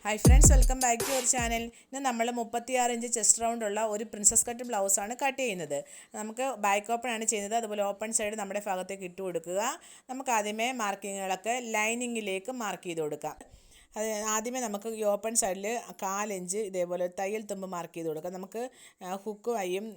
Hi friends, welcome back to our channel. ഇന്ന് നമ്മൾ 36 inch chest റൗണ്ടുള്ള ഒരു പ്രിൻസസ് കട്ട് ബ്ലൗസാണ് കട്ട് ചെയ്യുന്നത്. നമുക്ക് ബാക്ക് ഓപ്പൺ ആണ് ചെയ്യുന്നത്. അതുപോലെ ഓപ്പൺ സൈഡ് നമ്മുടെ ഭാഗത്തേക്ക് ഇട്ട് കൊടുക്കുക. നമുക്ക് ആദ്യമേ മാർക്കിങ്ങുകളൊക്കെ ലൈനിങ്ങിലേക്ക് മാർക്ക് ചെയ്ത് കൊടുക്കാം. അത് ആദ്യമേ നമുക്ക് ഈ ഓപ്പൺ സൈഡിൽ 1/4 ഇഞ്ച് ഇതേപോലെ തയ്യൽ തുമ്പ് മാർക്ക് ചെയ്ത് കൊടുക്കാം. നമുക്ക് ഹുക്ക് വഴിയും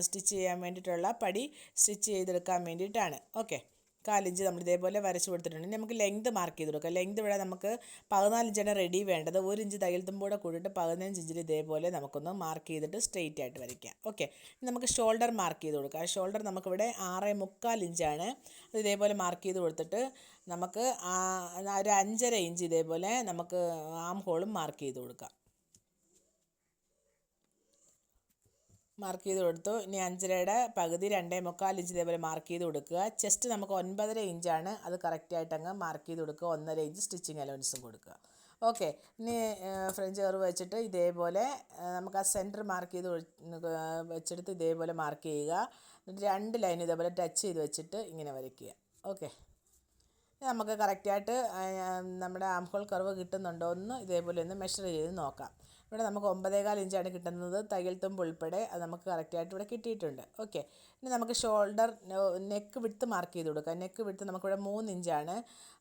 സ്റ്റിച്ച് ചെയ്യാൻ വേണ്ടിയിട്ടുള്ള പടി സ്റ്റിച്ച് ചെയ്തെടുക്കാൻ വേണ്ടിയിട്ടാണ്. ഓക്കെ, 1/4 ഇഞ്ച് നമ്മൾ ഇതേപോലെ വരച്ച് കൊടുത്തിട്ടുണ്ട്. നമുക്ക് ലെങ്ത് മാർക്ക് ചെയ്ത് കൊടുക്കാം. ലെങ്ത് ഇവിടെ നമുക്ക് 14 ഇഞ്ചാണ് റെഡി വേണ്ടത്. 1 ഇഞ്ച് തയ്യൽ തുമ്പോടെ കൂടിയിട്ട് 15 ഇഞ്ചിൽ ഇതേപോലെ നമുക്കൊന്ന് മാർക്ക് ചെയ്തിട്ട് സ്ട്രെയിറ്റ് ആയിട്ട് വരയ്ക്കാം. ഓക്കെ, നമുക്ക് ഷോൾഡർ മാർക്ക് ചെയ്ത് കൊടുക്കാം. ഷോൾഡർ നമുക്കിവിടെ 6.25 ഇഞ്ചാണ്. അത് ഇതേപോലെ മാർക്ക് ചെയ്ത് കൊടുത്തിട്ട് നമുക്ക് ഒരു 5.5 ഇഞ്ച് ഇതേപോലെ നമുക്ക് ആം ഹോളും മാർക്ക് ചെയ്ത് കൊടുക്കാം. മാർക്ക് ചെയ്ത് കൊടുത്തു. ഇനി 5.5യുടെ പകുതി 2.25 ഇഞ്ച് ഇതേപോലെ മാർക്ക് ചെയ്ത് കൊടുക്കുക. ചെസ്റ്റ് നമുക്ക് 9.5 ഇഞ്ചാണ്. അത് കറക്റ്റായിട്ട് അങ്ങ് മാർക്ക് ചെയ്ത് കൊടുക്കുക. 1.5 ഇഞ്ച് സ്റ്റിച്ചിങ് അലവൻസും കൊടുക്കുക. ഓക്കെ, ഇനി ഫ്രഞ്ച് കർവ് വെച്ചിട്ട് ഇതേപോലെ നമുക്ക് ആ സെൻറ്റർ മാർക്ക് ചെയ്ത് വെച്ചെടുത്ത് ഇതേപോലെ മാർക്ക് ചെയ്യുക. എന്നിട്ട് 2 ലൈൻ ഇതേപോലെ ടച്ച് ചെയ്ത് വെച്ചിട്ട് ഇങ്ങനെ വരയ്ക്കുക. ഓക്കെ, നമുക്ക് കറക്റ്റായിട്ട് നമ്മുടെ ആം ഹോൾ കർവ് കിട്ടുന്നുണ്ടോ എന്ന് ഇതേപോലെ ഒന്ന് മെഷർ ചെയ്ത് നോക്കാം. ഇവിടെ നമുക്ക് 9.25 ഇഞ്ചാണ് കിട്ടുന്നത്, തയ്യൽ തുമ്പ് ഉൾപ്പെടെ. അത് നമുക്ക് കറക്റ്റായിട്ട് ഇവിടെ കിട്ടിയിട്ടുണ്ട്. ഓക്കെ, ഇനി നമുക്ക് ഷോൾഡർ നെക്ക് വിഡ്ത്ത് മാർക്ക് ചെയ്ത് കൊടുക്കാം. നെക്ക് വിഡ്ത്ത് നമുക്കിവിടെ 3 ഇഞ്ചാണ്.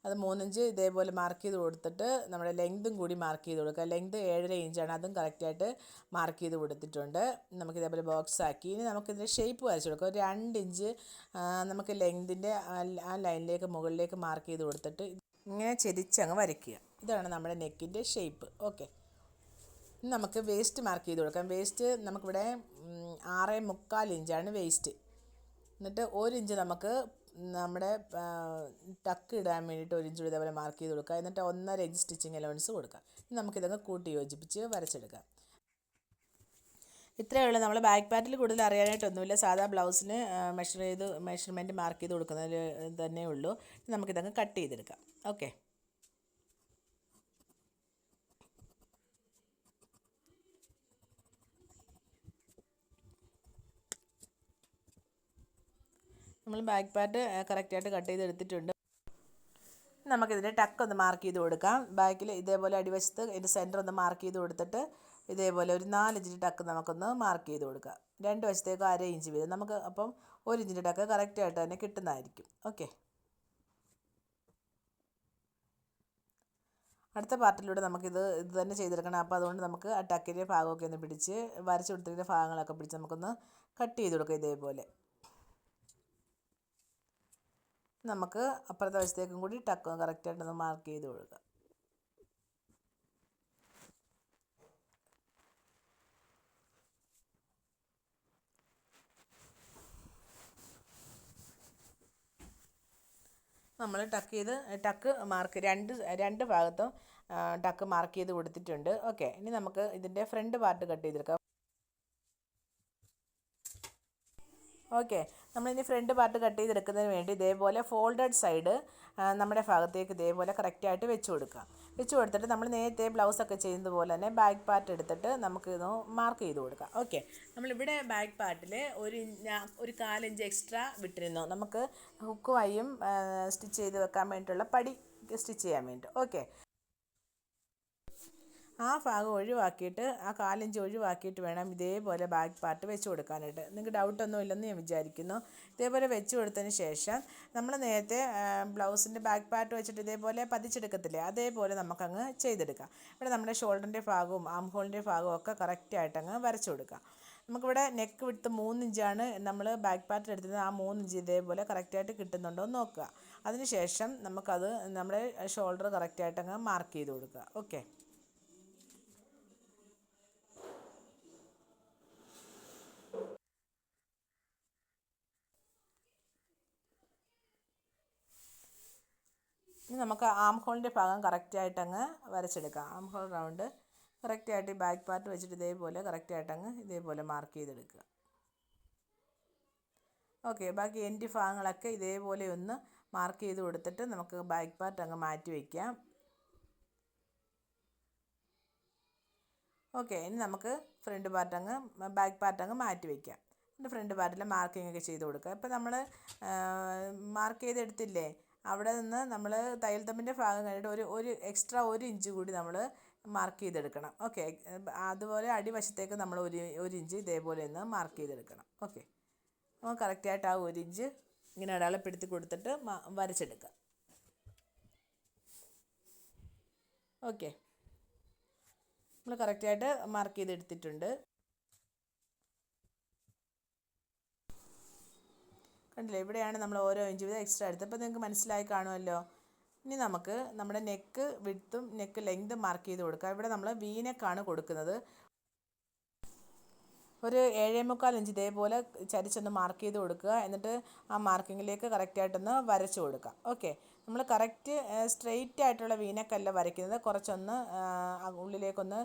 അത് 3 ഇഞ്ച് ഇതേപോലെ മാർക്ക് ചെയ്ത് കൊടുത്തിട്ട് നമ്മുടെ ലെങ്തും കൂടി മാർക്ക് ചെയ്ത് കൊടുക്കുക. ലെങ്ത് 7.5 ഇഞ്ചാണ്. അതും കറക്റ്റായിട്ട് മാർക്ക് ചെയ്ത് കൊടുത്തിട്ടുണ്ട്. നമുക്കിതേപോലെ ബോക്സ് ആക്കി ഇനി നമുക്കിതിൻ്റെ ഷേപ്പ് വരച്ച് കൊടുക്കാം. ഒരു 2 ഇഞ്ച് നമുക്ക് ലെങ്തിൻ്റെ ആ ലൈനിലേക്ക് മുകളിലേക്ക് മാർക്ക് ചെയ്ത് കൊടുത്തിട്ട് ഇങ്ങനെ ചെരിച്ചങ്ങ് വരയ്ക്കുക. ഇതാണ് നമ്മുടെ നെക്കിൻ്റെ ഷേപ്പ്. ഓക്കെ, ഇനി നമുക്ക് വേസ്റ്റ് മാർക്ക് ചെയ്ത് കൊടുക്കാം. വേസ്റ്റ് നമുക്കിവിടെ 6.25 ഇഞ്ചാണ് വേസ്റ്റ്. എന്നിട്ട് 1 ഇഞ്ച് നമുക്ക് നമ്മുടെ ടക്ക് ഇടാൻ വേണ്ടിയിട്ട് 1 ഇഞ്ച് ഇതേപോലെ മാർക്ക് ചെയ്ത് കൊടുക്കുക. എന്നിട്ട് 1.5 ഇഞ്ച് സ്റ്റിച്ചിങ് അലവൻസ് കൊടുക്കാം. ഇനി നമുക്കിതൊക്കെ കൂട്ടി യോജിപ്പിച്ച് വരച്ചെടുക്കാം. ഇത്രയേ ഉള്ളൂ. നമ്മൾ ബാക്ക് പാർട്ടിൽ കൂടുതൽ അറിയാനായിട്ടൊന്നുമില്ല. സാധാ ബ്ലൗസിന് മെഷർമെൻറ്റ് മാർക്ക് ചെയ്ത് കൊടുക്കുന്നതിൽ തന്നെ ഉള്ളൂ. നമുക്കിതങ്ങ് കട്ട് ചെയ്തെടുക്കാം. ഓക്കെ, നമ്മൾ ബാക്ക് പാർട്ട് കറക്റ്റായിട്ട് കട്ട് ചെയ്തെടുത്തിട്ടുണ്ട്. നമുക്കിതിൻ്റെ ടക്ക് ഒന്ന് മാർക്ക് ചെയ്ത് കൊടുക്കാം. ബാക്കിൽ ഇതേപോലെ അടിവശത്ത് ഇതിൻ്റെ സെൻറ്റർ ഒന്ന് മാർക്ക് ചെയ്ത് കൊടുത്തിട്ട് ഇതേപോലെ ഒരു 4 ഇഞ്ചിൻ്റെ ടക്ക് നമുക്കൊന്ന് മാർക്ക് ചെയ്ത് കൊടുക്കാം. 2 വശത്തേക്ക് 1/2 ഇഞ്ച് വീതം. നമുക്ക് അപ്പം 1 ഇഞ്ചിൻ്റെ ടക്ക് കറക്റ്റായിട്ട് തന്നെ കിട്ടുന്നതായിരിക്കും. ഓക്കെ, അടുത്ത പാർട്ടിലൂടെ നമുക്കിത് തന്നെ ചെയ്തെടുക്കണം. അപ്പോൾ അതുകൊണ്ട് നമുക്ക് ആ ടക്കിൻ്റെ ഭാഗമൊക്കെ ഒന്ന് പിടിച്ച് വരച്ച് കൊടുത്തിരിക്കുന്ന ഭാഗങ്ങളൊക്കെ പിടിച്ച് നമുക്കൊന്ന് കട്ട് ചെയ്ത് കൊടുക്കാം. ഇതേപോലെ നമുക്ക് അപ്പുറത്തെ വശത്തേക്കും കൂടി ടക്ക് കറക്റ്റായിട്ടൊന്ന് മാർക്ക് ചെയ്ത് കൊടുക്കാം. നമ്മൾ ടക്ക് മാർക്ക് രണ്ട് ഭാഗത്തും ടക്ക് മാർക്ക് ചെയ്ത് കൊടുത്തിട്ടുണ്ട്. ഓക്കെ, ഇനി നമുക്ക് ഇതിൻ്റെ ഫ്രണ്ട് പാർട്ട് കട്ട് ചെയ്തെടുക്കാം. ഓക്കെ, നമ്മളിനി ഫ്രണ്ട് പാർട്ട് കട്ട് ചെയ്തെടുക്കുന്നതിന് വേണ്ടി ഇതേപോലെ ഫോൾഡഡ് സൈഡ് നമ്മുടെ ഭാഗത്തേക്ക് ഇതേപോലെ കറക്റ്റായിട്ട് വെച്ച് കൊടുക്കുക. വെച്ച് കൊടുത്തിട്ട് നമ്മൾ നേരത്തെ ബ്ലൗസൊക്കെ ചെയ്യുന്നത് പോലെ തന്നെ ബാക്ക് പാർട്ട് എടുത്തിട്ട് നമുക്കിത് മാർക്ക് ചെയ്ത് കൊടുക്കാം. ഓക്കെ, നമ്മളിവിടെ ബാക്ക് പാർട്ടിൽ ഒരു 1/4 ഇഞ്ച് എക്സ്ട്രാ വിട്ടിരുന്നു. നമുക്ക് ഹുക്ക് വഴിയും സ്റ്റിച്ച് ചെയ്ത് വെക്കാൻ വേണ്ടിയിട്ടുള്ള പടി സ്റ്റിച്ച് ചെയ്യാൻ വേണ്ടി. ഓക്കെ, ആ ഭാഗം ഒഴിവാക്കിയിട്ട് ആ 1/4 ഇഞ്ച് ഒഴിവാക്കിയിട്ട് വേണം ഇതേപോലെ ബാക്ക് പാർട്ട് വെച്ച് കൊടുക്കാനായിട്ട്. നിങ്ങൾക്ക് ഡൗട്ടൊന്നും ഇല്ലെന്ന് ഞാൻ വിചാരിക്കുന്നു. ഇതേപോലെ വെച്ച് കൊടുത്തതിന് ശേഷം നമ്മൾ നേരത്തെ ബ്ലൗസിൻ്റെ ബാക്ക് പാർട്ട് വെച്ചിട്ട് ഇതേപോലെ പതിച്ചെടുക്കത്തില്ലേ, അതേപോലെ നമുക്കങ്ങ് ചെയ്തെടുക്കാം. ഇവിടെ നമ്മുടെ ഷോൾഡറിൻ്റെ ഭാഗവും ആം ഹോളിൻ്റെ ഭാഗവും ഒക്കെ കറക്റ്റായിട്ടങ്ങ് വരച്ച് കൊടുക്കാം. നമുക്കിവിടെ നെക്ക് വിട്ട് 3 ഇഞ്ചാണ് നമ്മൾ ബാക്ക് പാർട്ടിൽ എടുത്തത്. ആ 3 ഇഞ്ച് ഇതേപോലെ കറക്റ്റായിട്ട് കിട്ടുന്നുണ്ടോ എന്ന് നോക്കുക. അതിനുശേഷം നമുക്കത് നമ്മുടെ ഷോൾഡർ കറക്റ്റായിട്ടങ്ങ് മാർക്ക് ചെയ്ത് കൊടുക്കുക. ഓക്കെ, ഇനി നമുക്ക് ആം ഹോളിൻ്റെ ഭാഗം കറക്റ്റായിട്ടങ്ങ് വരച്ചെടുക്കാം. ആം ഹോൾ റൗണ്ട് കറക്റ്റായിട്ട് ബാക്ക് പാർട്ട് വെച്ചിട്ട് ഇതേപോലെ കറക്റ്റായിട്ടങ്ങ് ഇതേപോലെ മാർക്ക് ചെയ്തെടുക്കുക. ഓക്കെ, ബാക്കി എൻഡ് ഭാഗങ്ങളൊക്കെ ഇതേപോലെ ഒന്ന് മാർക്ക് ചെയ്ത് കൊടുത്തിട്ട് നമുക്ക് ബാക്ക് പാർട്ട് അങ്ങ് മാറ്റി വയ്ക്കാം. ഓക്കെ, ഇനി നമുക്ക് ഫ്രണ്ട് പാർട്ട് ബാക്ക് പാർട്ട് അങ്ങ് മാറ്റി വയ്ക്കാം. എന്നിട്ട് ഫ്രണ്ട് പാർട്ടിൽ മാർക്കിംഗ് ഒക്കെ ചെയ്ത് കൊടുക്കുക. ഇപ്പോൾ നമ്മൾ മാർക്ക് ചെയ്തെടുത്തില്ലേ, അവിടെ നിന്ന് നമ്മൾ തയ്യൽ തമ്പിൻ്റെ ഭാഗം കഴിഞ്ഞിട്ട് ഒരു എക്സ്ട്രാ 1 ഇഞ്ച് കൂടി നമ്മൾ മാർക്ക് ചെയ്തെടുക്കണം. ഓക്കെ, അതുപോലെ അടിവശത്തേക്ക് നമ്മൾ ഒരു ഇഞ്ച് ഇതേപോലെ ഒന്ന് മാർക്ക് ചെയ്തെടുക്കണം. ഓക്കെ, അപ്പോൾ കറക്റ്റായിട്ട് ആ 1 ഇഞ്ച് ഇങ്ങനെ അടയാളപ്പെടുത്തി കൊടുത്തിട്ട് വരച്ചെടുക്കുക. ഓക്കെ, നമ്മൾ കറക്റ്റായിട്ട് മാർക്ക് ചെയ്തെടുത്തിട്ടുണ്ട്. കണ്ടില്ലേ, ഇവിടെയാണ് നമ്മൾ ഓരോ ഇഞ്ച് വീതം എക്സ്ട്രാ എടുത്തത്. അപ്പോൾ നിങ്ങൾക്ക് മനസ്സിലായി കാണുമല്ലോ. ഇനി നമുക്ക് നമ്മുടെ നെക്ക് വിഡ്ത്തും നെക്ക് ലെങ്തും മാർക്ക് ചെയ്ത് കൊടുക്കാം. ഇവിടെ നമ്മൾ വി നെക്കാണ് കൊടുക്കുന്നത്. ഒരു 7.25 ഇഞ്ച് ഇതേപോലെ ചരിച്ചൊന്ന് മാർക്ക് ചെയ്ത് കൊടുക്കുക. എന്നിട്ട് ആ മാർക്കിങ്ങിലേക്ക് കറക്റ്റായിട്ടൊന്ന് വരച്ച് കൊടുക്കുക. ഓക്കെ, നമ്മൾ കറക്റ്റ് സ്ട്രെയിറ്റ് ആയിട്ടുള്ള വീനക്കല്ല വരയ്ക്കുന്നത്, കുറച്ചൊന്ന് ഉള്ളിലേക്കൊന്ന്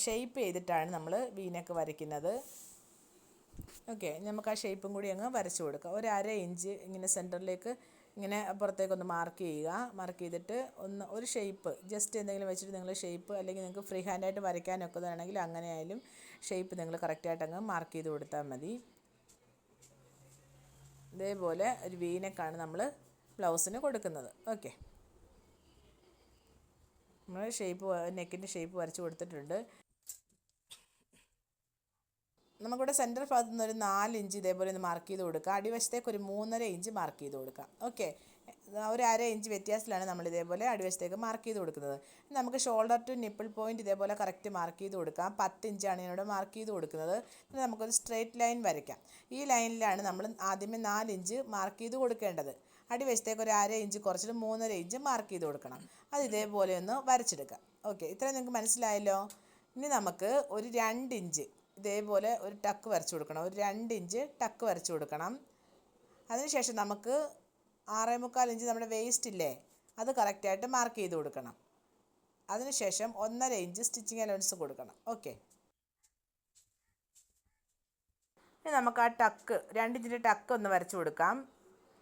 ഷേപ്പ് ചെയ്തിട്ടാണ് നമ്മൾ വീനക്ക് വരയ്ക്കുന്നത്. ഓക്കെ, നമുക്ക് ആ ഷേപ്പും കൂടി അങ്ങ് വരച്ച് കൊടുക്കുക. ഒരു 1/2 ഇഞ്ച് ഇങ്ങനെ സെൻറ്ററിലേക്ക് ഇങ്ങനെ പുറത്തേക്കൊന്ന് മാർക്ക് ചെയ്യുക. മാർക്ക് ചെയ്തിട്ട് ഒരു ഷേപ്പ് ജസ്റ്റ് എന്തെങ്കിലും വെച്ചിട്ട് നിങ്ങൾ ഷേപ്പ്, അല്ലെങ്കിൽ നിങ്ങൾക്ക് ഫ്രീ ഹാൻഡായിട്ട് വരയ്ക്കാനൊക്കെ വേണമെങ്കിൽ അങ്ങനെ ആയാലും ഷേപ്പ് നിങ്ങൾ കറക്റ്റായിട്ട് അങ്ങ് മാർക്ക് ചെയ്ത് കൊടുത്താൽ മതി. ഇതേപോലെ ഒരു വീനക്കാണ് നമ്മൾ ബ്ലൗസിന് കൊടുക്കുന്നത്. ഓക്കെ, നമ്മൾ നെക്കിൻ്റെ ഷേപ്പ് വരച്ച് കൊടുത്തിട്ടുണ്ട്. നമുക്കിവിടെ സെൻറ്റർ ഭാഗത്തു നിന്ന് ഒരു 4 ഇഞ്ച് ഇതേപോലെ ഒന്ന് മാർക്ക് ചെയ്ത് കൊടുക്കുക. അടിവശത്തേക്ക് ഒരു 3.5 ഇഞ്ച് മാർക്ക് ചെയ്ത് കൊടുക്കുക. ഓക്കെ, ഒരു 1/2 ഇഞ്ച് വ്യത്യാസത്തിലാണ് നമ്മൾ ഇതേപോലെ അടിവശത്തേക്ക് മാർക്ക് ചെയ്ത് കൊടുക്കുന്നത്. നമുക്ക് ഷോൾഡർ ടു നിപ്പിൾ പോയിൻറ്റ് ഇതേപോലെ കറക്റ്റ് മാർക്ക് ചെയ്ത് കൊടുക്കാം. 10 ഇഞ്ചാണ് ഞാനിവിടെ മാർക്ക് ചെയ്ത് കൊടുക്കുന്നത്. പിന്നെ നമുക്കൊരു സ്ട്രെയിറ്റ് ലൈൻ വരയ്ക്കാം. ഈ ലൈനിലാണ് നമ്മൾ ആദ്യമേ 4 ഇഞ്ച് മാർക്ക് ചെയ്ത് കൊടുക്കേണ്ടത്. അടിവശത്തേക്ക് ഒരു 1/2 ഇഞ്ച് കുറച്ചിട്ട് 3.5 ഇഞ്ച് മാർക്ക് ചെയ്ത് കൊടുക്കണം. അത് ഇതേപോലെ ഒന്ന് വരച്ചെടുക്കാം. ഓക്കെ, ഇത്രയും നിങ്ങൾക്ക് മനസ്സിലായല്ലോ. ഇനി നമുക്ക് ഒരു 2 ഇഞ്ച് ഇതേപോലെ ഒരു ടക്ക് വരച്ച് കൊടുക്കണം. ഒരു 2 ഇഞ്ച് ടക്ക് വരച്ച് കൊടുക്കണം. അതിനുശേഷം നമുക്ക് 6.25 ഇഞ്ച് നമ്മുടെ വേസ്റ്റ് ഇല്ലേ, അത് കറക്റ്റായിട്ട് മാർക്ക് ചെയ്ത് കൊടുക്കണം. അതിനുശേഷം 1.5 ഇഞ്ച് സ്റ്റിച്ചിങ് അലവൻസ് കൊടുക്കണം. ഓക്കെ, ഇനി നമുക്ക് ആ ടക്ക് 2 ഇഞ്ചിൻ്റെ ടക്ക് ഒന്ന് വരച്ച് കൊടുക്കാം.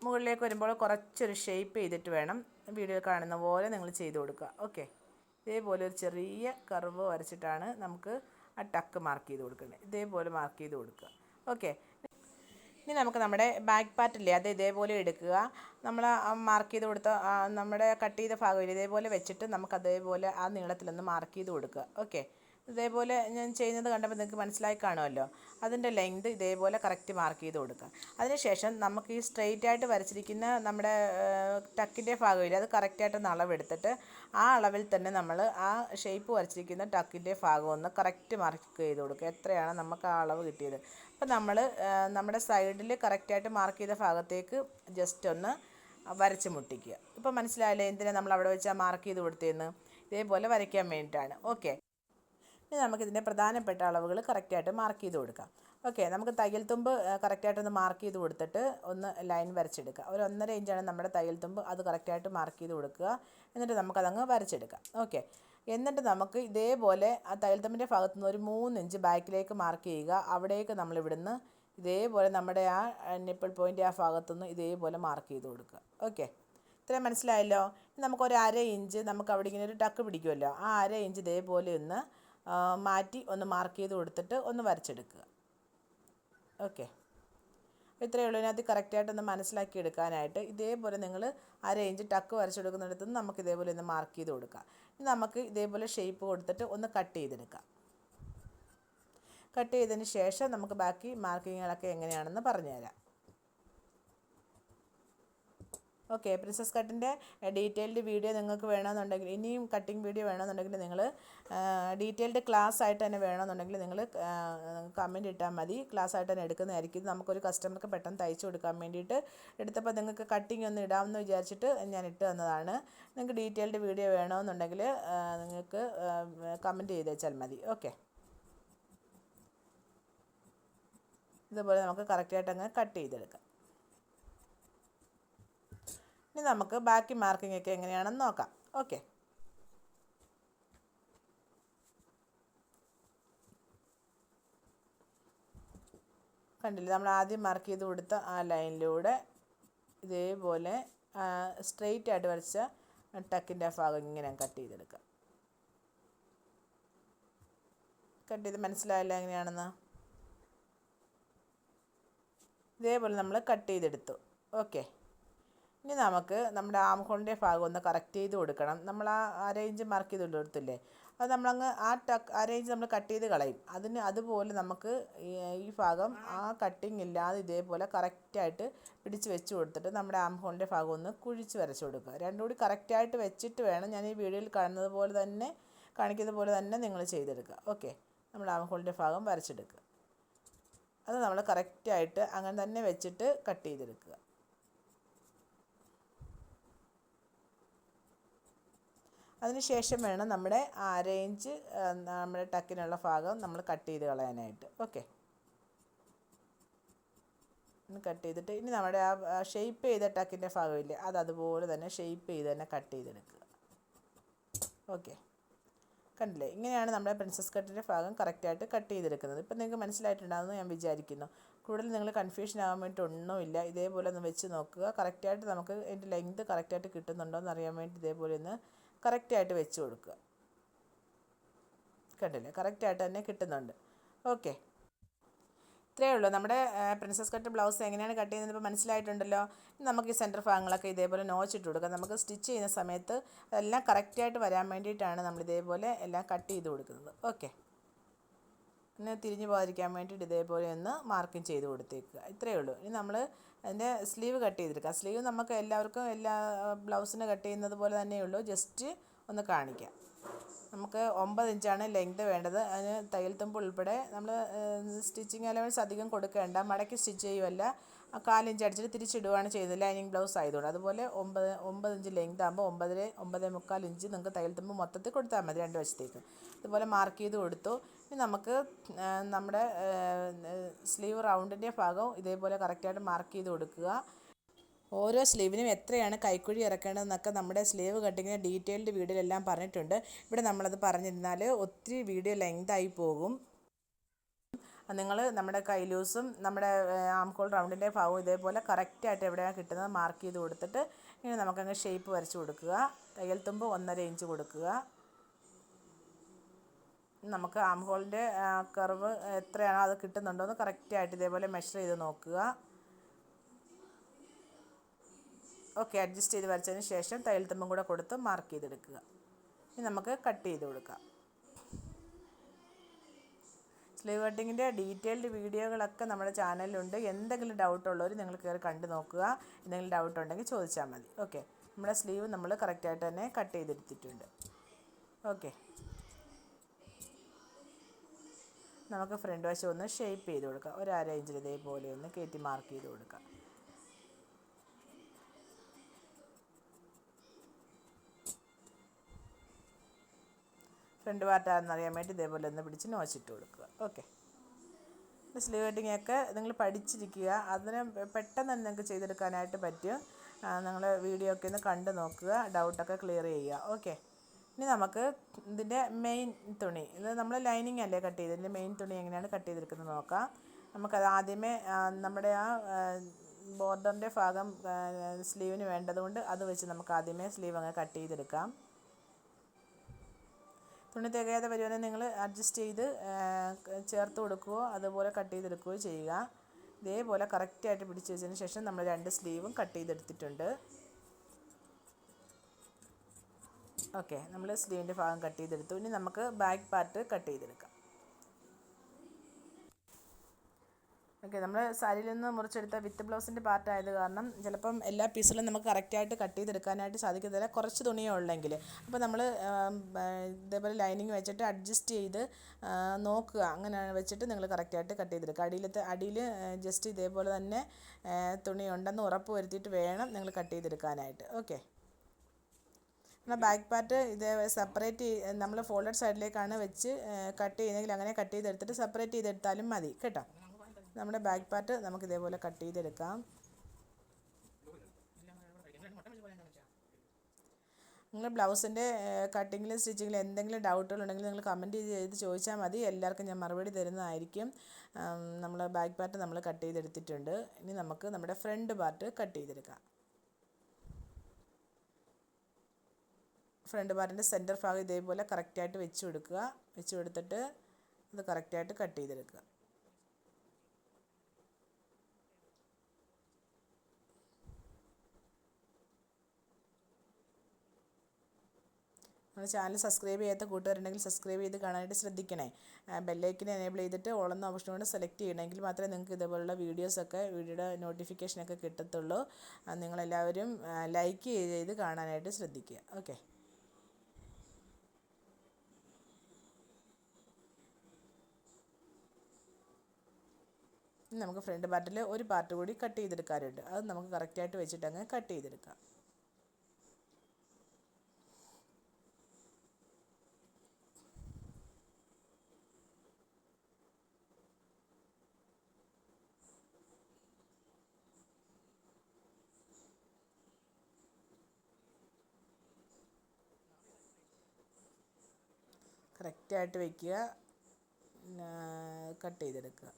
മുകളിലേക്ക് വരുമ്പോൾ കുറച്ചൊരു ഷേപ്പ് ചെയ്തിട്ട് വേണം, വീഡിയോയിൽ കാണുന്ന പോലെ നിങ്ങൾ ചെയ്ത് കൊടുക്കുക. ഓക്കെ, ഇതേപോലെ ഒരു ചെറിയ കർവ് വരച്ചിട്ടാണ് നമുക്ക് ആ ടക്ക് മാർക്ക് ചെയ്ത് കൊടുക്കേണ്ടത്. ഇതേപോലെ മാർക്ക് ചെയ്ത് കൊടുക്കുക. ഓക്കെ, ഇനി നമുക്ക് നമ്മുടെ ബാക്ക് പാർട്ടില്ലേ, അത് ഇതേപോലെ എടുക്കുക. നമ്മൾ മാർക്ക് ചെയ്ത് കൊടുത്ത നമ്മുടെ കട്ട് ചെയ്ത ഭാഗമില്ല, ഇതേപോലെ വെച്ചിട്ട് നമുക്ക് അതേപോലെ ആ നീളത്തിലൊന്ന് മാർക്ക് ചെയ്ത് കൊടുക്കുക. ഓക്കെ, ഇതേപോലെ ഞാൻ ചെയ്യുന്നത് കണ്ടപ്പോൾ നിങ്ങൾക്ക് മനസ്സിലായി കാണുമല്ലോ. അതിൻ്റെ ലെങ്ത് ഇതേപോലെ കറക്റ്റ് മാർക്ക് ചെയ്ത് കൊടുക്കുക. അതിനുശേഷം നമുക്ക് ഈ സ്ട്രെയിറ്റ് ആയിട്ട് വരച്ചിരിക്കുന്ന നമ്മുടെ ടക്കിൻ്റെ ഭാഗമില്ല, അത് കറക്റ്റായിട്ടൊന്ന് അളവെടുത്തിട്ട് ആ അളവിൽ തന്നെ നമ്മൾ ആ ഷേപ്പ് വരച്ചിരിക്കുന്ന ടക്കിൻ്റെ ഭാഗം ഒന്ന് കറക്റ്റ് മാർക്ക് ചെയ്ത് കൊടുക്കുക. എത്രയാണ് നമുക്ക് ആ അളവ് കിട്ടിയത്. അപ്പോൾ നമ്മൾ നമ്മുടെ സൈഡിൽ കറക്റ്റായിട്ട് മാർക്ക് ചെയ്ത ഭാഗത്തേക്ക് ജസ്റ്റ് ഒന്ന് വരച്ച് മുട്ടിക്കുക. ഇപ്പോൾ മനസ്സിലായല്ലേ എന്തിനാണ് നമ്മൾ അവിടെ വെച്ചാൽ മാർക്ക് ചെയ്ത് കൊടുത്തതെന്ന്. ഇതേപോലെ വരയ്ക്കാൻ വേണ്ടിയിട്ടാണ്. ഓക്കെ, ഇനി നമുക്കിതിൻ്റെ പ്രധാനപ്പെട്ട അളവുകൾ കറക്റ്റായിട്ട് മാർക്ക് ചെയ്ത് കൊടുക്കാം. ഓക്കെ, നമുക്ക് തയ്യൽ തുമ്പ് കറക്റ്റായിട്ടൊന്ന് മാർക്ക് ചെയ്ത് കൊടുത്തിട്ട് ഒന്ന് ലൈൻ വരച്ചെടുക്കുക. ഒരു 1.5 ഇഞ്ചാണ് നമ്മുടെ തയ്യൽ തുമ്പ്, അത് കറക്റ്റായിട്ട് മാർക്ക് ചെയ്ത് കൊടുക്കുക. എന്നിട്ട് നമുക്കതങ്ങ് വരച്ചെടുക്കാം. ഓക്കെ, എന്നിട്ട് നമുക്ക് ഇതേപോലെ ആ തയ്യൽ തുമ്പിൻ്റെ ഭാഗത്തു നിന്ന് ഒരു 3 ഇഞ്ച് ബാക്കിലേക്ക് മാർക്ക് ചെയ്യുക. അവിടേക്ക് നമ്മൾ ഇവിടുന്ന് ഇതേപോലെ നമ്മുടെ ആ നിപ്പിൾ പോയിൻ്റ് ആ ഭാഗത്തുനിന്ന് ഇതേപോലെ മാർക്ക് ചെയ്ത് കൊടുക്കുക. ഓക്കെ, ഇത്രയും മനസ്സിലായല്ലോ. നമുക്കൊരു 1/2 ഇഞ്ച് നമുക്ക് അവിടെ ഇങ്ങനെ ഒരു ടക്ക് പിടിക്കുമല്ലോ, ആ 1/2 ഇഞ്ച് ഇതേപോലെ ഒന്ന് മാറ്റി ഒന്ന് മാർക്ക് ചെയ്ത് കൊടുത്തിട്ട് ഒന്ന് വരച്ചെടുക്കുക. ഓക്കെ, ഇത്രയേ ഉള്ളൂ. ഇതിനകത്ത് കറക്റ്റായിട്ടൊന്ന് മനസ്സിലാക്കി എടുക്കാനായിട്ട് ഇതേപോലെ നിങ്ങൾ 1/2 ഇഞ്ച് ടക്ക് വരച്ചെടുക്കുന്നിടത്ത് നിന്ന് നമുക്ക് ഇതേപോലെ ഒന്ന് മാർക്ക് ചെയ്ത് കൊടുക്കാം. ഇനി നമുക്ക് ഇതേപോലെ ഷേപ്പ് കൊടുത്തിട്ട് ഒന്ന് കട്ട് ചെയ്തെടുക്കാം. കട്ട് ചെയ്തതിന് ശേഷം നമുക്ക് ബാക്കി മാർക്കിങ്ങുകളൊക്കെ എങ്ങനെയാണെന്ന് പറഞ്ഞുതരാം. ഓക്കെ, പ്രിൻസസ് കട്ടിൻ്റെ ഡീറ്റെയിൽഡ് വീഡിയോ നിങ്ങൾക്ക് വേണമെന്നുണ്ടെങ്കിൽ, ഇനിയും കട്ടിങ് വീഡിയോ വേണമെന്നുണ്ടെങ്കിൽ നിങ്ങൾ ഡീറ്റെയിൽഡ് ക്ലാസ് ആയിട്ട് തന്നെ വേണമെന്നുണ്ടെങ്കിൽ നിങ്ങൾ കമൻറ്റ് ഇട്ടാൽ മതി. ക്ലാസ് ആയിട്ട് തന്നെ എടുക്കുന്നതായിരിക്കും. നമുക്കൊരു കസ്റ്റമർക്ക് പെട്ടെന്ന് തയ്ച്ചു കൊടുക്കാൻ വേണ്ടിയിട്ട് എടുത്തപ്പോൾ നിങ്ങൾക്ക് കട്ടിങ് ഒന്ന് ഇടാമെന്ന് വിചാരിച്ചിട്ട് ഞാൻ ഇട്ട് തന്നതാണ്. നിങ്ങൾക്ക് ഡീറ്റെയിൽഡ് വീഡിയോ വേണമെന്നുണ്ടെങ്കിൽ നിങ്ങൾക്ക് കമൻറ്റ് ചെയ്ത് വെച്ചാൽ മതി. ഓക്കെ, ഇതുപോലെ നമുക്ക് കറക്റ്റായിട്ട് അങ്ങ് കട്ട് ചെയ്തെടുക്കാം. ഇനി നമുക്ക് ബാക്കി മാർക്കിംഗ് ഒക്കെ എങ്ങനെയാണെന്ന് നോക്കാം. ഓക്കെ, കണ്ടില്ലേ, നമ്മൾ ആദ്യം മാർക്ക് ചെയ്ത് കൊടുത്ത ആ ലൈനിലൂടെ ഇതേപോലെ സ്ട്രെയിറ്റ് ആയിട്ട് വരച്ച ടക്കിൻ്റെ ആ ഭാഗം ഇങ്ങനെ കട്ട് ചെയ്തെടുക്കാം. കട്ട് ചെയ്ത് മനസ്സിലായില്ല എങ്ങനെയാണെന്ന്. ഇതേപോലെ നമ്മൾ കട്ട് ചെയ്തെടുത്തു. ഓക്കെ, ഇനി നമുക്ക് നമ്മുടെ ആം ഹോളിൻ്റെ ഭാഗം ഒന്ന് കറക്റ്റ് ചെയ്ത് കൊടുക്കണം. നമ്മൾ ആ റേഞ്ച് മാർക്ക് ചെയ്ത് കൊടുത്തില്ലേ, അത് നമ്മളങ്ങ് ആ റേഞ്ച് നമ്മൾ കട്ട് ചെയ്ത് കളയും. അതുപോലെ നമുക്ക് ഈ ഭാഗം ആ കട്ടിങ് ഇല്ലാതെ ഇതേപോലെ കറക്റ്റായിട്ട് പിടിച്ച് വെച്ച് കൊടുത്തിട്ട് നമ്മുടെ ആം ഹോളിൻ്റെ ഭാഗം ഒന്ന് കുഴിച്ച് വരച്ച് കൊടുക്കുക. രണ്ടും കൂടി കറക്റ്റായിട്ട് വെച്ചിട്ട് വേണം, ഞാൻ ഈ വീഡിയോയിൽ കാണിക്കുന്നത് പോലെ തന്നെ നിങ്ങൾ ചെയ്തെടുക്കുക. ഓക്കെ, നമ്മൾ ആം ഹോളിൻ്റെ ഭാഗം വരച്ചെടുക്കുക. അത് നമ്മൾ കറക്റ്റായിട്ട് അങ്ങനെ തന്നെ വെച്ചിട്ട് കട്ട് ചെയ്തെടുക്കുക. അതിനുശേഷം വേണം നമ്മുടെ റേഞ്ച് നമ്മുടെ ടക്കിനുള്ള ഭാഗം നമ്മൾ കട്ട് ചെയ്ത് കളയാനായിട്ട്. ഓക്കെ, കട്ട് ചെയ്തിട്ട് ഇനി നമ്മുടെ ആ ഷേപ്പ് ചെയ്ത ടക്കിൻ്റെ ഭാഗമില്ലേ, അതുപോലെ തന്നെ ഷേപ്പ് ചെയ്ത് തന്നെ കട്ട് ചെയ്തെടുക്കുക. ഓക്കെ, കണ്ടില്ലേ, ഇങ്ങനെയാണ് നമ്മുടെ പ്രിൻസസ് കട്ടിൻ്റെ ഭാഗം കറക്റ്റായിട്ട് കട്ട് ചെയ്തെടുക്കുന്നത്. ഇപ്പം നിങ്ങൾക്ക് മനസ്സിലായിട്ടുണ്ടാകുമെന്ന് ഞാൻ വിചാരിക്കുന്നു. കൂടുതൽ നിങ്ങൾ കൺഫ്യൂഷൻ ആകാൻ വേണ്ടിയിട്ട് ഒന്നുമില്ല. ഇതേപോലെ ഒന്ന് വെച്ച് നോക്കുക. കറക്റ്റായിട്ട് നമുക്ക് അതിൻ്റെ ലെങ്ത് കറക്റ്റായിട്ട് കിട്ടുന്നുണ്ടോ എന്ന് അറിയാൻ വേണ്ടി ഇതേപോലെ ഒന്ന് കറക്റ്റായിട്ട് വെച്ച് കൊടുക്കുക. കണ്ടില്ലേ, കറക്റ്റായിട്ട് തന്നെ കിട്ടുന്നുണ്ട്. ഓക്കെ, ഇത്രയേ ഉള്ളൂ. നമ്മുടെ പ്രിൻസസ് കട്ട് ബ്ലൗസ് എങ്ങനെയാണ് കട്ട് ചെയ്യുന്നത് ഇപ്പോൾ മനസ്സിലായിട്ടുണ്ടല്ലോ. നമുക്ക് ഈ സെൻറ്റർ ഭാഗങ്ങളൊക്കെ ഇതേപോലെ നോച്ചിട്ട് കൊടുക്കുക. നമുക്ക് സ്റ്റിച്ച് ചെയ്യുന്ന സമയത്ത് എല്ലാം കറക്റ്റായിട്ട് വരാൻ വേണ്ടിയിട്ടാണ് നമ്മൾ ഇതേപോലെ എല്ലാം കട്ട് ചെയ്ത് കൊടുക്കുന്നത്. ഓക്കെ, പിന്നെ തിരിഞ്ഞു പോകാതിരിക്കാൻ വേണ്ടിയിട്ട് ഇതേപോലെ ഒന്ന് മാർക്കിങ് ചെയ്ത് കൊടുത്തേക്കുക. ഇത്രയേ ഉള്ളൂ. ഇനി നമ്മൾ അതിൻ്റെ സ്ലീവ് കട്ട് ചെയ്തെടുക്കുക. സ്ലീവ് നമുക്ക് എല്ലാവർക്കും എല്ലാ ബ്ലൗസിന് കട്ട് ചെയ്യുന്നത് പോലെ തന്നെയുള്ളൂ, ജസ്റ്റ് ഒന്ന് കാണിക്കാം. നമുക്ക് 9 ഇഞ്ചാണ് ലെങ്ത് വേണ്ടത്. അതിന് തയ്യൽ തുമ്പ് ഉൾപ്പെടെ നമ്മൾ സ്റ്റിച്ചിങ് അലവൻസ് അധികം കൊടുക്കേണ്ട, മടക്കി സ്റ്റിച്ച് ചെയ്യുമല്ല, 4 ഇഞ്ച് അടിച്ചിട്ട് തിരിച്ചിടുകയാണ് ചെയ്യുന്നത്, ലൈനിങ് ബ്ലൗസ് ആയതുകൊണ്ട്. അതുപോലെ 9 ഇഞ്ച് ലെങ്ത് ആകുമ്പോൾ 9.25 ഇഞ്ച് നിങ്ങൾക്ക് തയ്യൽ തുമ്പ് മൊത്തത്തിൽ കൊടുത്താൽ മതി, രണ്ട് വശത്തേക്ക്. ഇതുപോലെ മാർക്ക് ചെയ്ത് കൊടുത്തു. ഇനി നമുക്ക് നമ്മുടെ സ്ലീവ് റൗണ്ടിൻ്റെ ഭാഗം ഇതേപോലെ കറക്റ്റായിട്ട് മാർക്ക് ചെയ്ത് കൊടുക്കുക. ഓരോ സ്ലീവിനും എത്രയാണ് കൈക്കുഴി ഇറക്കേണ്ടതെന്നൊക്കെ നമ്മുടെ സ്ലീവ് കട്ടിങ്ങിന് ഡീറ്റെയിൽഡ് വീഡിയോയിലെല്ലാം പറഞ്ഞിട്ടുണ്ട്. ഇവിടെ നമ്മളത് പറഞ്ഞിരുന്നാൽ ഒത്തിരി വീഡിയോ ലെങ്തായി പോകും. നിങ്ങൾ നമ്മുടെ കൈ ലൂസും നമ്മുടെ ആം ഹോൾ റൗണ്ടിൻ്റെ ഭാഗവും ഇതേപോലെ കറക്റ്റായിട്ട് എവിടെയാണ് കിട്ടുന്നത് മാർക്ക് ചെയ്ത് കൊടുത്തിട്ട് ഇനി നമുക്കങ്ങ് ഷേപ്പ് വരച്ച് കൊടുക്കുക. തയ്യൽ തുമ്പ് 1.5 ഇഞ്ച് കൊടുക്കുക. നമുക്ക് ആം ഹോളിൻ്റെ കർവ് എത്രയാണോ അത് കിട്ടുന്നുണ്ടോ എന്ന് കറക്റ്റായിട്ട് ഇതേപോലെ മെഷർ ചെയ്ത് നോക്കുക. ഓക്കെ, അഡ്ജസ്റ്റ് ചെയ്ത് വരച്ചതിന് ശേഷം തയ്യൽ തുമ്പും കൂടെ കൊടുത്ത് മാർക്ക് ചെയ്തെടുക്കുക. ഇനി നമുക്ക് കട്ട് ചെയ്ത് കൊടുക്കാം. സ്ലീവ് കട്ടിങ്ങിൻ്റെ ഡീറ്റെയിൽഡ് വീഡിയോകളൊക്കെ നമ്മുടെ ചാനലിലുണ്ട്. എന്തെങ്കിലും ഡൗട്ടുള്ളവർ നിങ്ങൾ കയറി കണ്ടു നോക്കുക. എന്തെങ്കിലും ഡൗട്ട് ഉണ്ടെങ്കിൽ ചോദിച്ചാൽ മതി. ഓക്കെ, നമ്മുടെ സ്ലീവ് നമ്മൾ കറക്റ്റായിട്ട് തന്നെ കട്ട് ചെയ്തെടുത്തിട്ടുണ്ട്. ഓക്കെ, നമുക്ക് ഫ്രണ്ട് വശം ഒന്ന് ഷേപ്പ് ചെയ്ത് കൊടുക്കാം. 1/2 ഇഞ്ചിൽ ഇതേപോലെ ഒന്ന് കയറ്റി മാർക്ക് ചെയ്ത് കൊടുക്കാം. ഫ്രണ്ട് പാർട്ടാണെന്ന് അറിയാൻ വേണ്ടി ഇതേപോലെ ഒന്ന് പിടിച്ച് നോച്ചിട്ട് കൊടുക്കുക. ഓക്കെ, സ്ലീവ് കട്ടിങ്ങൊക്കെ നിങ്ങൾ പഠിച്ചിരിക്കുക. അതിന് പെട്ടെന്ന് തന്നെ നിങ്ങൾക്ക് ചെയ്തെടുക്കാനായിട്ട് പറ്റും. നിങ്ങൾ വീഡിയോ ഒക്കെ ഒന്ന് കണ്ടു നോക്കുക, ഡൗട്ടൊക്കെ ക്ലിയർ ചെയ്യുക. ഓക്കെ, ഇനി നമുക്ക് ഇതിൻ്റെ മെയിൻ തുണി, ഇത് നമ്മൾ ലൈനിങ് അല്ലേ കട്ട് ചെയ്ത്, ഇതിൻ്റെ മെയിൻ തുണി എങ്ങനെയാണ് കട്ട് ചെയ്തെടുക്കുന്നത് നോക്കാം. നമുക്കത് ആദ്യമേ നമ്മുടെ ആ ബോർഡറിൻ്റെ ഭാഗം സ്ലീവിന് വേണ്ടതുകൊണ്ട് അത് വെച്ച് നമുക്ക് ആദ്യമേ സ്ലീവ് അങ്ങ് കട്ട് ചെയ്തെടുക്കാം. തുണി തികയാതെ വരുവാണെങ്കിൽ നിങ്ങൾ അഡ്ജസ്റ്റ് ചെയ്ത് ചേർത്ത് കൊടുക്കുകയോ അതുപോലെ കട്ട് ചെയ്തെടുക്കുകയോ ചെയ്യുക. ഇതേപോലെ കറക്റ്റായിട്ട് പിടിച്ച് വെച്ചതിന് ശേഷം നമ്മൾ 2 സ്ലീവും കട്ട് ചെയ്തെടുത്തിട്ടുണ്ട്. ഓക്കെ, നമ്മൾ സ്ലീവിൻ്റെ ഭാഗം കട്ട് ചെയ്തെടുത്തു. ഇനി നമുക്ക് ബാക്ക് പാർട്ട് കട്ട് ചെയ്തെടുക്കാം. ഓക്കെ, നമ്മൾ സാരിയിൽ നിന്ന് മുറിച്ചെടുത്ത വിത്ത് ബ്ലൗസിൻ്റെ പാർട്ടായത് കാരണം ചിലപ്പം എല്ലാ പീസുകളും നമുക്ക് കറക്റ്റായിട്ട് കട്ട് ചെയ്തെടുക്കാനായിട്ട് സാധിക്കത്തില്ല, കുറച്ച് തുണിയേ ഉള്ളെങ്കിൽ. അപ്പോൾ നമ്മൾ ഇതേപോലെ ലൈനിങ് വെച്ചിട്ട് അഡ്ജസ്റ്റ് ചെയ്ത് നോക്കുക. അങ്ങനെ വെച്ചിട്ട് നിങ്ങൾ കറക്റ്റായിട്ട് കട്ട് ചെയ്തെടുക്കുക. അടിയിൽ ജസ്റ്റ് ഇതേപോലെ തന്നെ തുണി ഉണ്ടെന്ന് ഉറപ്പ് വരുത്തിയിട്ട് വേണം നിങ്ങൾ കട്ട് ചെയ്തെടുക്കാനായിട്ട്. ഓക്കെ, എന്നാൽ ബാക്ക് പാർട്ട് ഇത് സെപ്പറേറ്റ് നമ്മൾ ഫോൾഡഡ് സൈഡിലേക്കാണ് വെച്ച് കട്ട് ചെയ്യുന്നതെങ്കിൽ അങ്ങനെ കട്ട് ചെയ്തെടുത്തിട്ട് സെപ്പറേറ്റ് ചെയ്തെടുത്താലും മതി കേട്ടോ. നമ്മുടെ ബാക്ക് പാർട്ട് നമുക്ക് ഇതേപോലെ കട്ട് ചെയ്തെടുക്കാം. നിങ്ങൾ ബ്ലൗസിൻ്റെ കട്ടിങ്ങിലും സ്റ്റിച്ചിങ്ങിലും എന്തെങ്കിലും ഡൗട്ടുകളുണ്ടെങ്കിൽ നിങ്ങൾ കമൻറ്റ് ചെയ്ത് ചോദിച്ചാൽ മതി, എല്ലാവർക്കും ഞാൻ മറുപടി തരുന്നതായിരിക്കും. നമ്മൾ ബാക്ക് പാർട്ട് നമ്മൾ കട്ട് ചെയ്തെടുത്തിട്ടുണ്ട്. ഇനി നമുക്ക് നമ്മുടെ ഫ്രണ്ട് പാർട്ട് കട്ട് ചെയ്തെടുക്കാം. ഫ്രണ്ട് പാർട്ടിൻ്റെ സെൻറ്റർ ഭാഗം ഇതേപോലെ കറക്റ്റായിട്ട് വെച്ച് കൊടുക്കുക. വെച്ച് കൊടുത്തിട്ട് അത് കറക്റ്റായിട്ട് കട്ട് ചെയ്തെടുക്കുക. നമ്മുടെ ചാനൽ സബ്സ്ക്രൈബ് ചെയ്യാത്ത കൂട്ടുകാരുണ്ടെങ്കിൽ സബ്സ്ക്രൈബ് ചെയ്ത് കാണാനായിട്ട് ശ്രദ്ധിക്കണേ. ബെല്ലൈക്കൻ എനേബിൾ ചെയ്തിട്ട് ഓളെന്ന ഓപ്ഷൻ കൊണ്ട് സെലക്ട് ചെയ്യണമെങ്കിൽ മാത്രമേ നിങ്ങൾക്ക് ഇതുപോലുള്ള വീഡിയോയുടെ നോട്ടിഫിക്കേഷനൊക്കെ കിട്ടത്തുള്ളൂ. നിങ്ങളെല്ലാവരും ലൈക്ക് ചെയ്ത് കാണാനായിട്ട് ശ്രദ്ധിക്കുക. ഓക്കെ. നമുക്ക് ഫ്രണ്ട് പാർട്ടിൽ ഒരു പാർട്ട് കൂടി കട്ട് ചെയ്തെടുക്കാറുണ്ട്. അത് നമുക്ക് കറക്റ്റായിട്ട് വെച്ചിട്ട് അങ്ങ് കട്ട് ചെയ്തെടുക്കാം. കറക്റ്റായിട്ട് വയ്ക്കുക, കട്ട് ചെയ്തെടുക്കുക.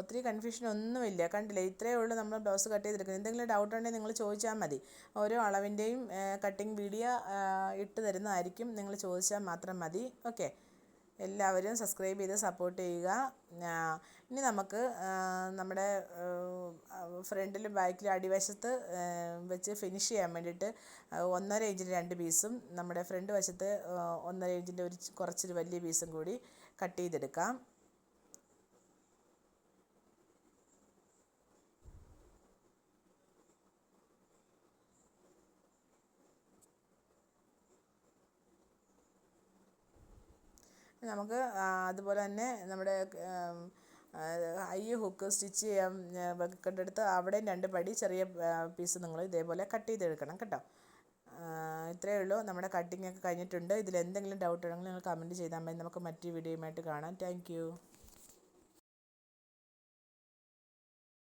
ഒത്തിരി കൺഫ്യൂഷൻ ഒന്നുമില്ല, കണ്ടില്ലേ? ഇത്രയേ ഉള്ളൂ നമ്മൾ ബ്ലൗസ് കട്ട് ചെയ്തെടുക്കുന്നത്. എന്തെങ്കിലും ഡൗട്ട് ഉണ്ടെങ്കിൽ നിങ്ങൾ ചോദിച്ചാൽ മതി. ഓരോ അളവിൻ്റെയും കട്ടിങ് വീഡിയോ ഇട്ട് തരുന്നതായിരിക്കും, നിങ്ങൾ ചോദിച്ചാൽ മാത്രം മതി. ഓക്കെ. എല്ലാവരും സബ്സ്ക്രൈബ് ചെയ്ത് സപ്പോർട്ട് ചെയ്യുക. ഇനി നമുക്ക് നമ്മുടെ ഫ്രണ്ടിലും ബാക്കിലും അടിവശത്ത് വെച്ച് ഫിനിഷ് ചെയ്യാൻ വേണ്ടിയിട്ട് 1.5 ഇഞ്ചിൻ്റെ 2 പീസും നമ്മുടെ ഫ്രണ്ട് വശത്ത് 1.5 ഇഞ്ചിൻ്റെ കുറച്ചൊരു വലിയ പീസും കൂടി കട്ട് ചെയ്തെടുക്കാം. നമുക്ക് അതുപോലെ തന്നെ നമ്മുടെ ഹൈ ഹുക്ക് സ്റ്റിച്ച് ചെയ്യാൻ വെക്കേണ്ടടുത്ത് അവിടെയും 2 പടി ചെറിയ പീസ് നിങ്ങൾ ഇതേപോലെ കട്ട് ചെയ്തെടുക്കണം കേട്ടോ. ഇത്രയേ ഉള്ളൂ. നമ്മുടെ കട്ടിംഗ് ഒക്കെ കഴിഞ്ഞിട്ടുണ്ട്. ഇതിൽ എന്തെങ്കിലും ഡൗട്ട് ഉണ്ടെങ്കിൽ നിങ്ങൾ കമൻറ്റ് ചെയ്താൽ മതി. നമുക്ക് മറ്റു വീഡിയോയുമായിട്ട് കാണാം. Thank you.